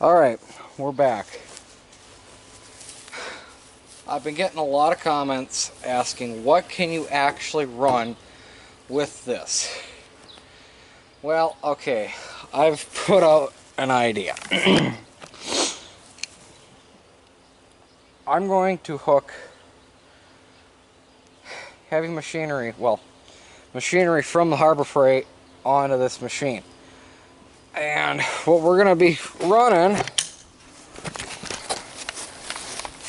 Alright, we're back. I've been getting a lot of comments asking, what can you actually run with this? Well, okay, I've put out an idea. I'm going to hook heavy machinery, well, machinery from the Harbor Freight onto this machine. And what we're going to be running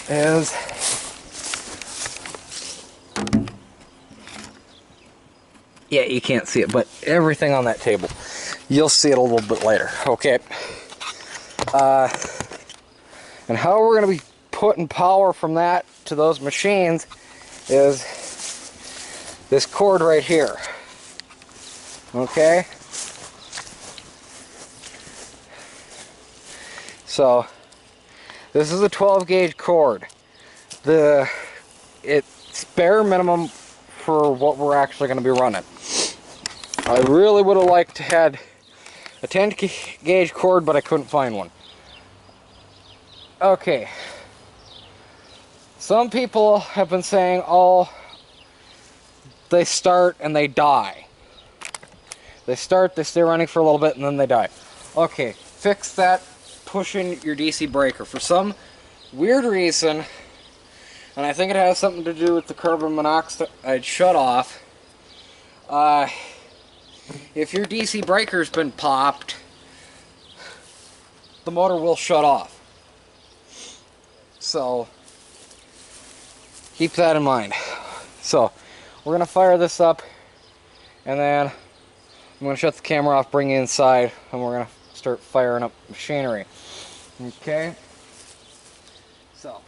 is yeah, you can't see it, but everything on that table. You'll see it a little bit later. Okay. And how we're going to be putting power from that to those machines is this cord right here. Okay. So this is a 12 gauge cord. It's bare minimum for what we're actually going to be running. I really would have liked to had a 10 gauge cord, but I couldn't find one. Okay. Some people have been saying, oh, they start and they die. They start, they stay running for a little bit, and then they die. Okay, fix that pushing your DC breaker. For some weird reason, and I think it has something to do with the carbon monoxide shutoff, if your DC breaker's been popped, the motor will shut off. So keep that in mind. So we're gonna fire this up, and then I'm gonna shut the camera off, bring you inside, and we're gonna start firing up machinery. Okay, so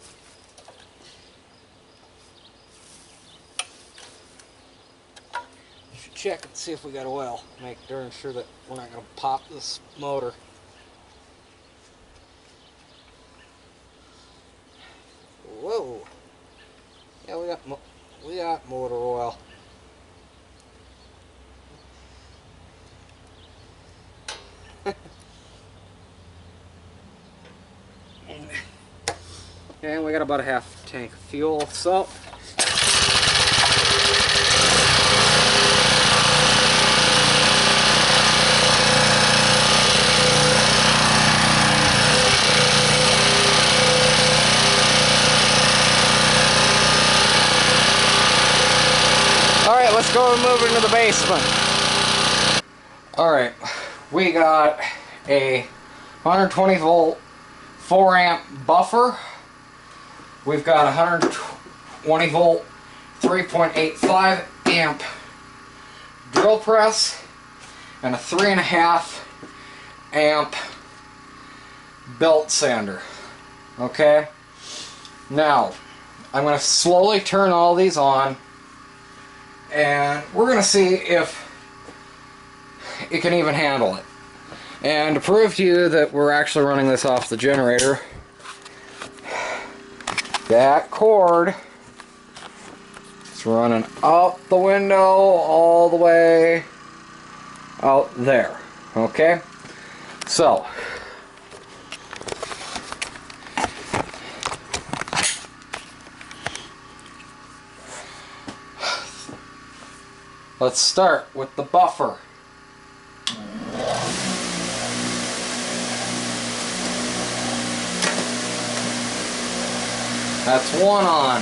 should check and see if we got oil. Make darn sure that we're not gonna pop this motor. Whoa! Yeah, we got motor oil. And we got about a half tank of fuel, so alright, let's go and move into the basement. Alright, we got a 120 volt 4 amp buffer. We've got 120 volt 3.85 amp drill press and a 3.5 amp belt sander. Okay, now I'm going to slowly turn all these on, and we're going to see if it can even handle it. And to prove to you that we're actually running this off the generator, that cord is running out the window all the way out there. Okay? So let's start with the buffer. That's one on.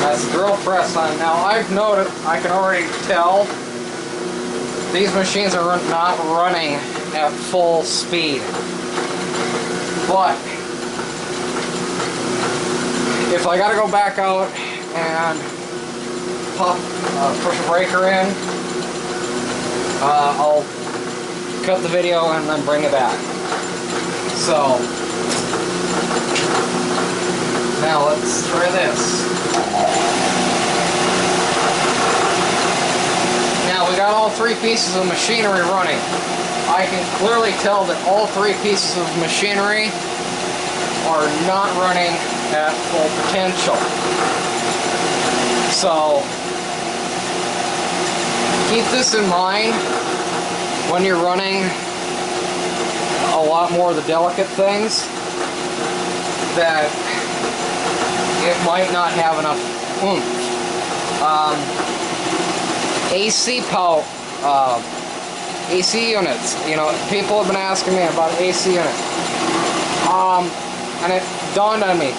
That's drill press on. Now I've noted, I can already tell, these machines are not running at full speed. But if I gotta go back out and push a breaker in, I'll cut the video and then bring it back. So now let's try this. Now we got all three pieces of machinery running. I can clearly tell that all three pieces of machinery are not running at full potential. So this in mind when you're running a lot more of the delicate things, that it might not have enough oomph. AC power, AC units. You know, people have been asking me about AC units. And it dawned on me.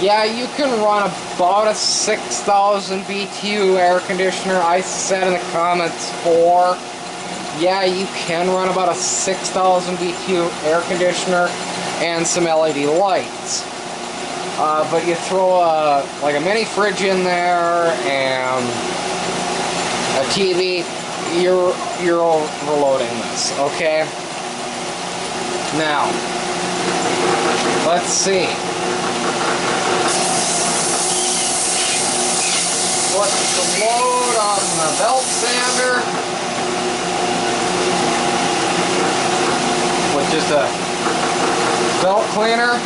Yeah, you can run about a 6,000 BTU air conditioner. I said in the comments 4. Yeah, you can run about a 6,000 BTU air conditioner and some LED lights. But you throw like a mini fridge in there and a TV, you're overloading this, okay? Now, let's see. What's the load on the belt sander? With just a belt cleaner.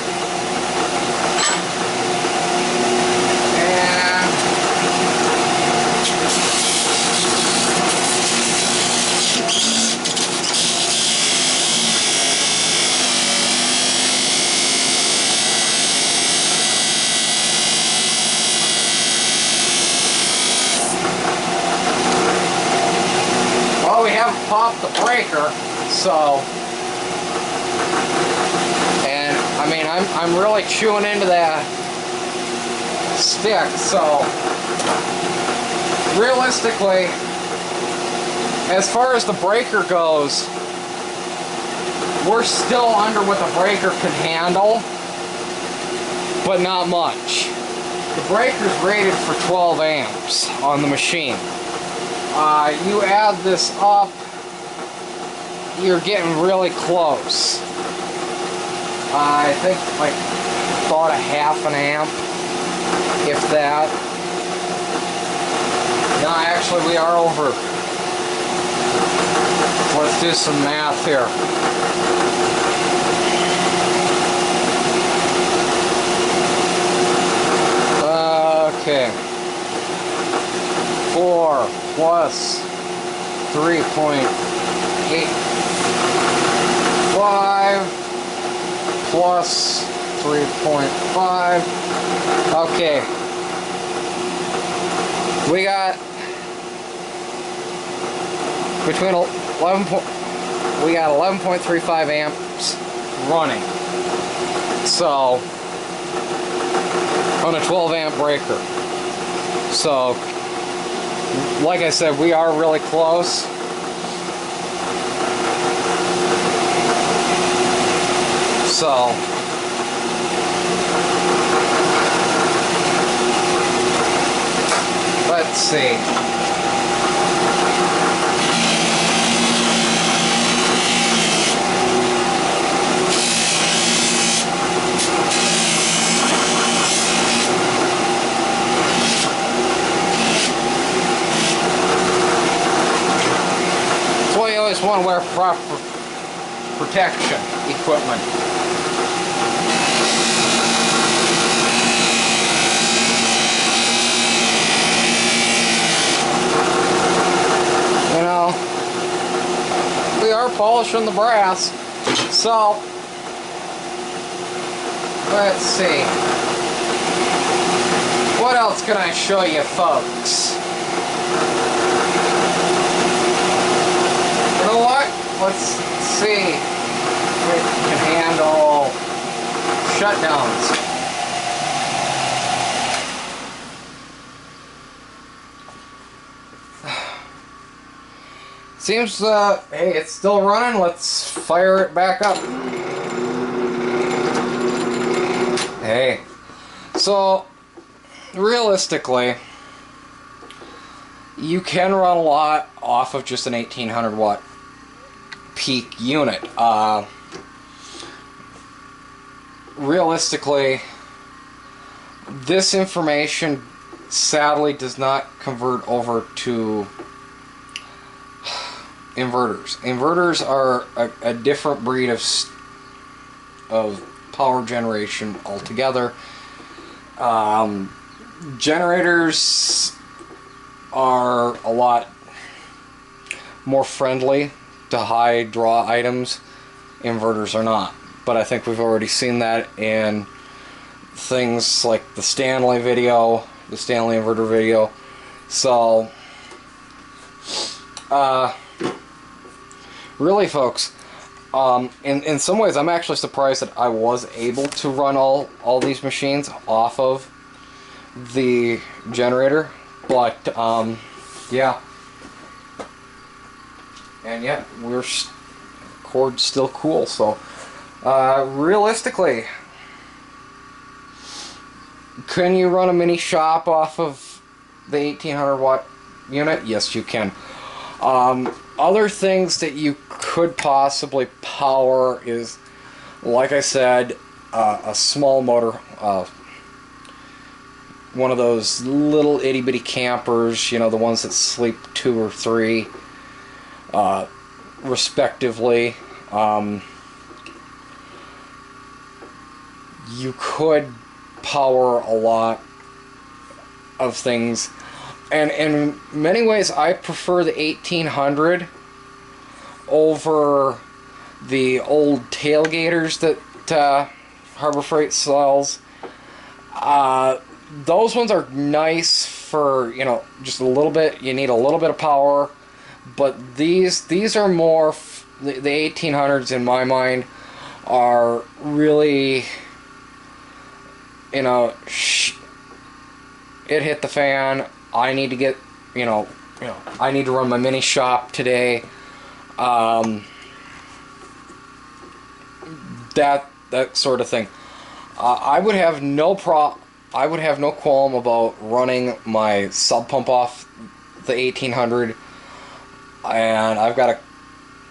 And well, we haven't popped the breaker, so, and I mean, I'm really chewing into that stick, so realistically, as far as the breaker goes, we're still under what the breaker can handle, but not much. The breaker's rated for 12 amps on the machine. You add this up, you're getting really close. I think like about a half an amp, if that. No, actually we are over. Let's do some math here. Okay. 4 plus 3.85 plus 3.5. Okay. We got between 11.35 amps running. So on a 12 amp breaker. So like I said, we are really close. So let's see. That's why you always want to wear proper protection equipment. You know, we are polishing the brass, so let's see. What else can I show you, folks? You know what? Let's see if we can handle shutdowns. Seems, hey, it's still running. Let's fire it back up. Hey. So, realistically, you can run a lot off of just an 1800 watt peak unit. Realistically, this information sadly does not convert over to inverters. Inverters are a different breed of power generation altogether. Generators are a lot more friendly to high draw items. Inverters are not. But I think we've already seen that in things like the Stanley video, the Stanley inverter video. So, really, folks, in some ways, I'm actually surprised that I was able to run all these machines off of the generator. But, yeah. And yeah, cord's still cool. So, realistically, can you run a mini shop off of the 1800 watt unit? Yes, you can. Other things that you could possibly power is, like I said, a small motor, one of those little itty bitty campers, you know, the ones that sleep 2 or 3 respectively. You could power a lot of things, and in many ways I prefer the 1800 over the old tailgaters that Harbor Freight sells. Those ones are nice for, you know, just a little bit, you need a little bit of power, but these are more, the 1800s in my mind are really, you know, it hit the fan, I need to get, you know, I need to run my mini shop today. That sort of thing. I would have no qualm about running my sub pump off the 1800, and I've got a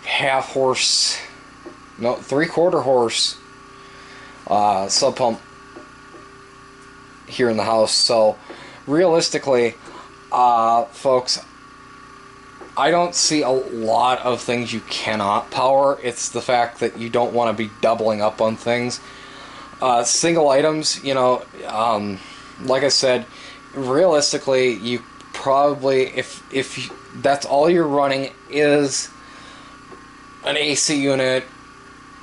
3/4 horse sub pump here in the house. So realistically, folks, I don't see a lot of things you cannot power. It's the fact that you don't want to be doubling up on things. Single items, you know, like I said, realistically, you probably, if that's all you're running is an AC unit,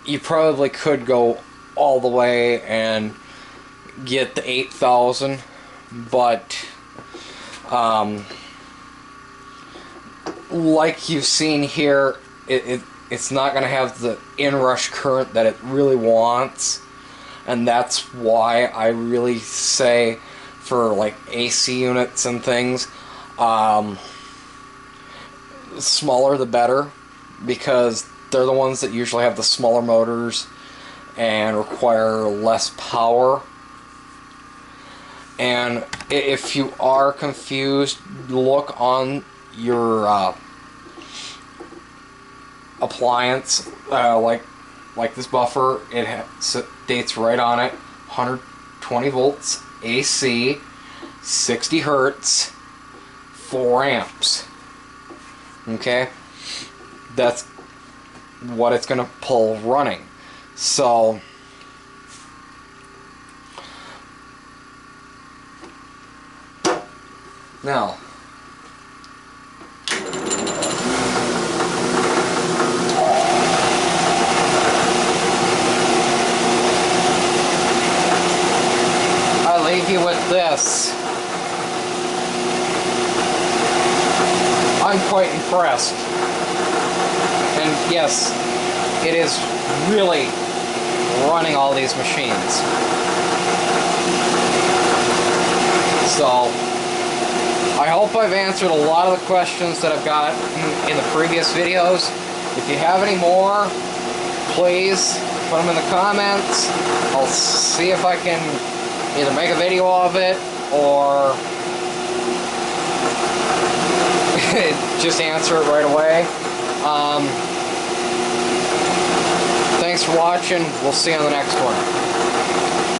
you probably could go all the way and get the 8000, but like you've seen here, it's not going to have the inrush current that it really wants, and that's why I really say for like AC units and things, smaller the better, because they're the ones that usually have the smaller motors and require less power. And if you are confused, look on your appliance, like this buffer. It dates right on it, 120 volts AC, 60 hertz, 4 amps. Okay, that's what it's gonna pull running. So now, I leave you with this. I'm quite impressed. And yes, it is really running all these machines. So I hope I've answered a lot of the questions that I've got in the previous videos. If you have any more, please put them in the comments. I'll see if I can either make a video of it or just answer it right away. Thanks for watching. We'll see you on the next one.